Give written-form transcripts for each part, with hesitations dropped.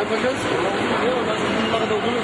yapacağız. Ya ben bunlara da bunu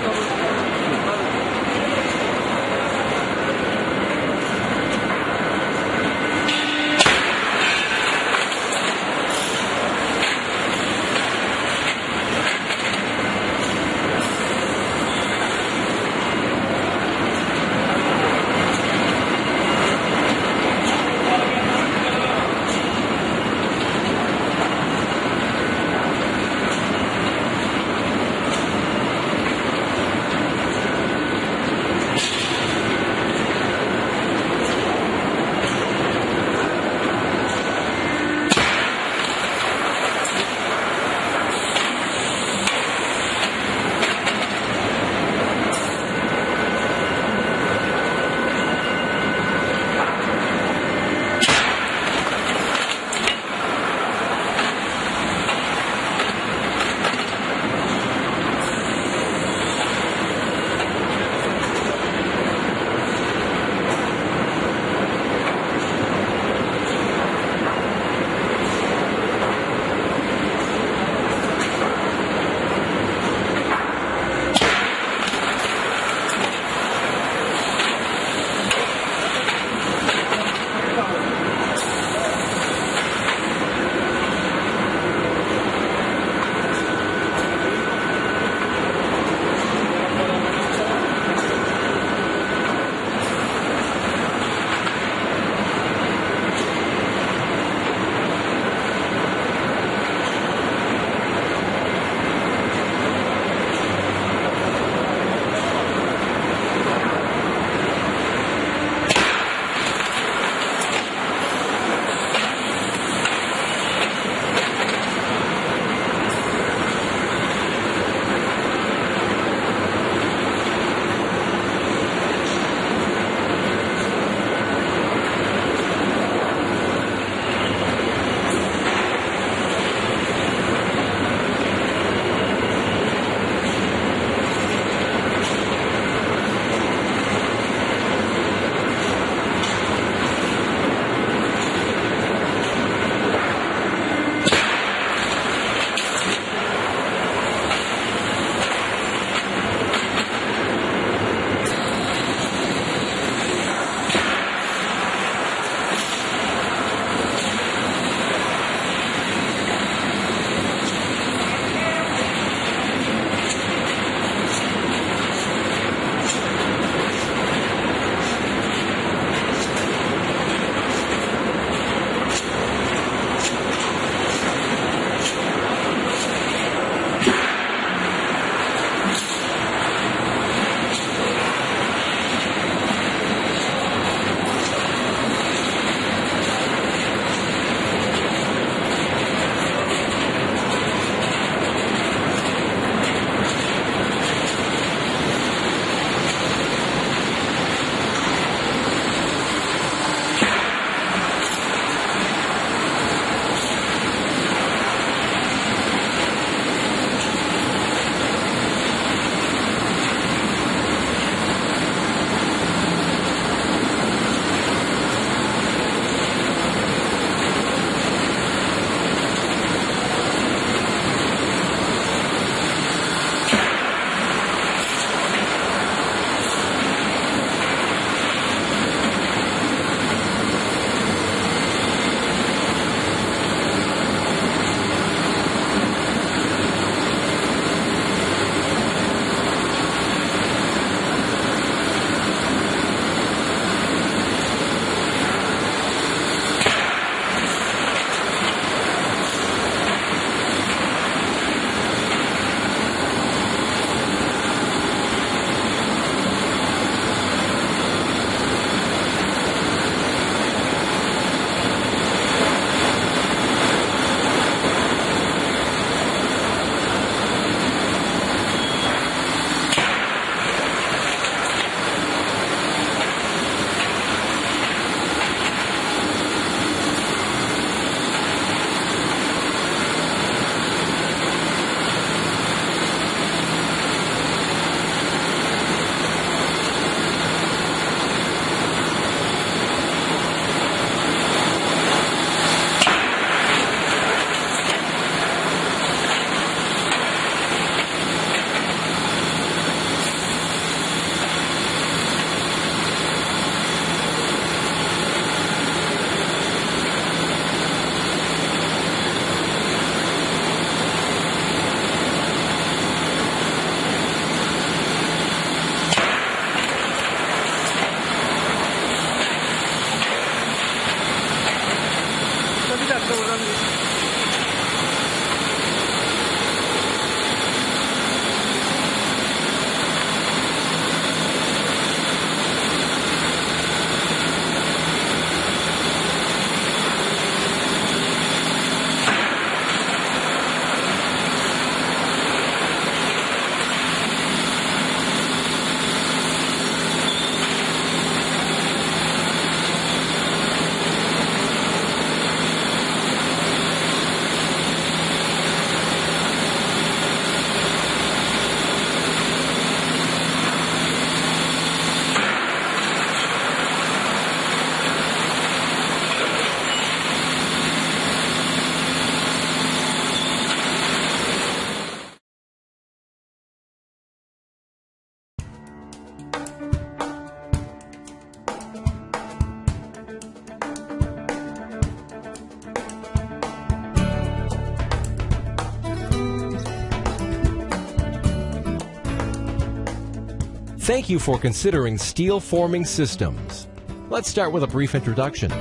Thank you for considering Steel Forming Systems. Let's start with a brief introduction.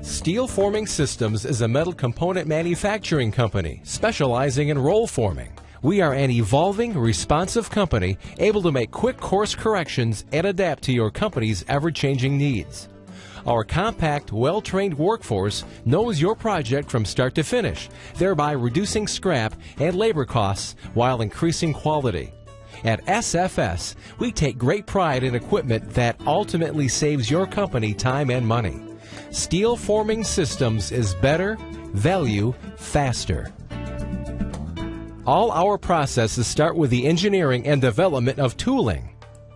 Steel Forming Systems is a metal component manufacturing company specializing in roll forming. We are an evolving, responsive company able to make quick course corrections and adapt to your company's ever-changing needs. Our compact, well-trained workforce knows your project from start to finish, thereby reducing scrap and labor costs while increasing quality. At SFS, we take great pride in equipment that ultimately saves your company time and money. Steel Forming Systems is better, value, faster. All our processes start with the engineering and development of tooling.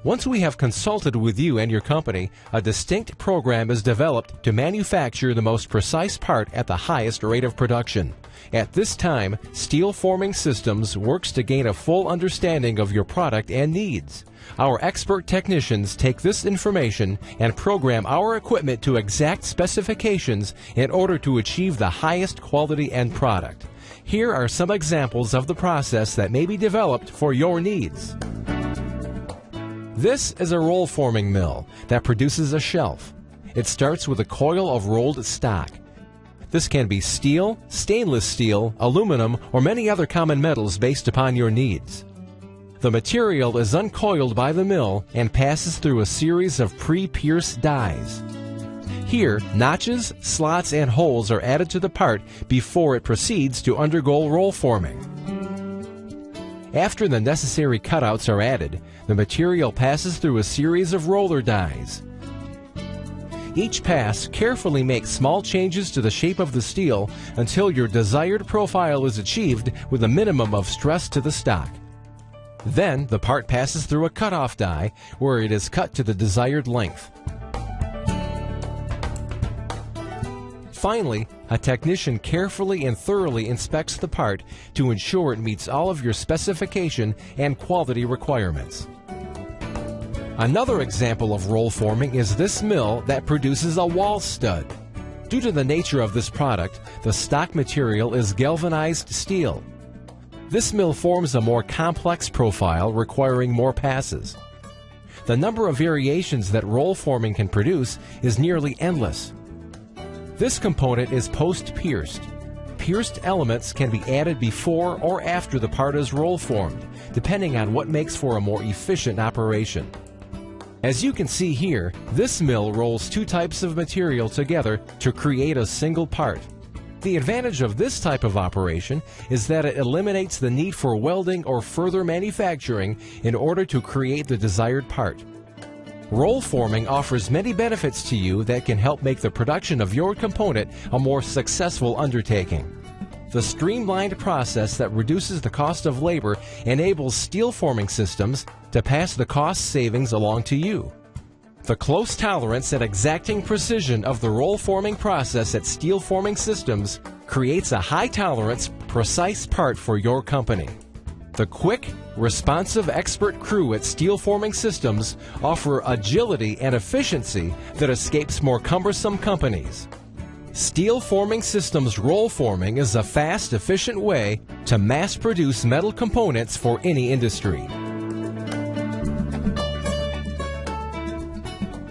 Once we have consulted with you and your company, a distinct program is developed to manufacture the most precise part at the highest rate of production. At this time, Steel Forming Systems works to gain a full understanding of your product and needs. Our expert technicians take this information and program our equipment to exact specifications in order to achieve the highest quality end product. Here are some examples of the process that may be developed for your needs. This is a roll forming mill that produces a shelf. It starts with a coil of rolled stock. This can be steel, stainless steel, aluminum, or many other common metals based upon your needs. The material is uncoiled by the mill and passes through a series of pre-pierced dies. Here, notches, slots, and holes are added to the part before it proceeds to undergo roll forming. After the necessary cutouts are added, the material passes through a series of roller dies. Each pass carefully makes small changes to the shape of the steel until your desired profile is achieved with a minimum of stress to the stock. Then the part passes through a cutoff die where it is cut to the desired length. Finally, a technician carefully and thoroughly inspects the part to ensure it meets all of your specification and quality requirements. Another example of roll forming is this mill that produces a wall stud. Due to the nature of this product, the stock material is galvanized steel. This mill forms a more complex profile requiring more passes. The number of variations that roll forming can produce is nearly endless. This component is post-pierced. Pierced elements can be added before or after the part is roll formed, depending on what makes for a more efficient operation. As you can see here, this mill rolls two types of material together to create a single part. The advantage of this type of operation is that it eliminates the need for welding or further manufacturing in order to create the desired part. Roll forming offers many benefits to you that can help make the production of your component a more successful undertaking. The streamlined process that reduces the cost of labor enables Steel Forming Systems to pass the cost savings along to you. The close tolerance and exacting precision of the roll forming process at Steel Forming Systems creates a high tolerance, precise part for your company. The quick, responsive expert crew at Steel Forming Systems offer agility and efficiency that escapes more cumbersome companies. Steel Forming Systems roll forming is a fast, efficient way to mass produce metal components for any industry.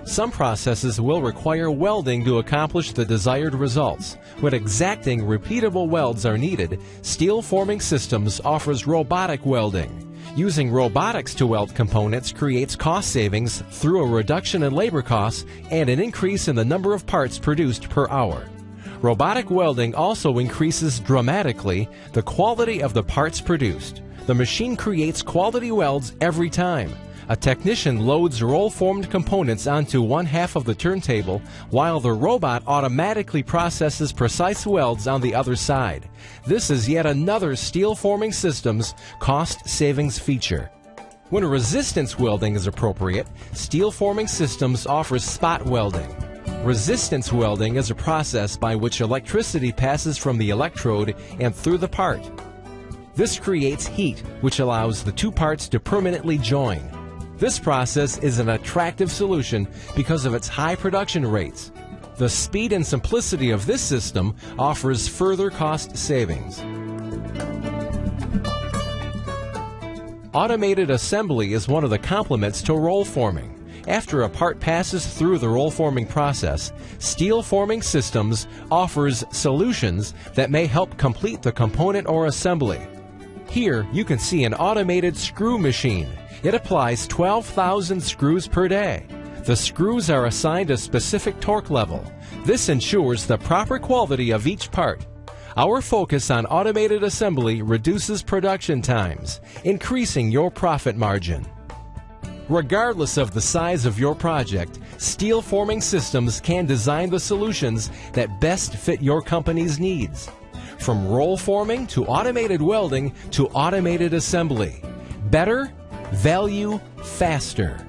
Some processes will require welding to accomplish the desired results. When exacting, repeatable welds are needed, Steel Forming Systems offers robotic welding. Using robotics to weld components creates cost savings through a reduction in labor costs and an increase in the number of parts produced per hour. Robotic welding also increases dramatically the quality of the parts produced. The machine creates quality welds every time. A technician loads roll-formed components onto one half of the turntable, while the robot automatically processes precise welds on the other side. This is yet another Steel Forming Systems cost savings feature. When resistance welding is appropriate, Steel Forming Systems offers spot welding. Resistance welding is a process by which electricity passes from the electrode and through the part. This creates heat, which allows the two parts to permanently join. This process is an attractive solution because of its high production rates. The speed and simplicity of this system offers further cost savings. Automated assembly is one of the complements to roll forming. After a part passes through the roll forming process, Steel Forming Systems offers solutions that may help complete the component or assembly. Here you can see an automated screw machine. It applies 12,000 screws per day. The screws are assigned a specific torque level. This ensures the proper quality of each part. Our focus on automated assembly reduces production times, increasing your profit margin. Regardless of the size of your project, Steel Forming Systems can design the solutions that best fit your company's needs. From roll forming to automated welding to automated assembly. Better, value, faster.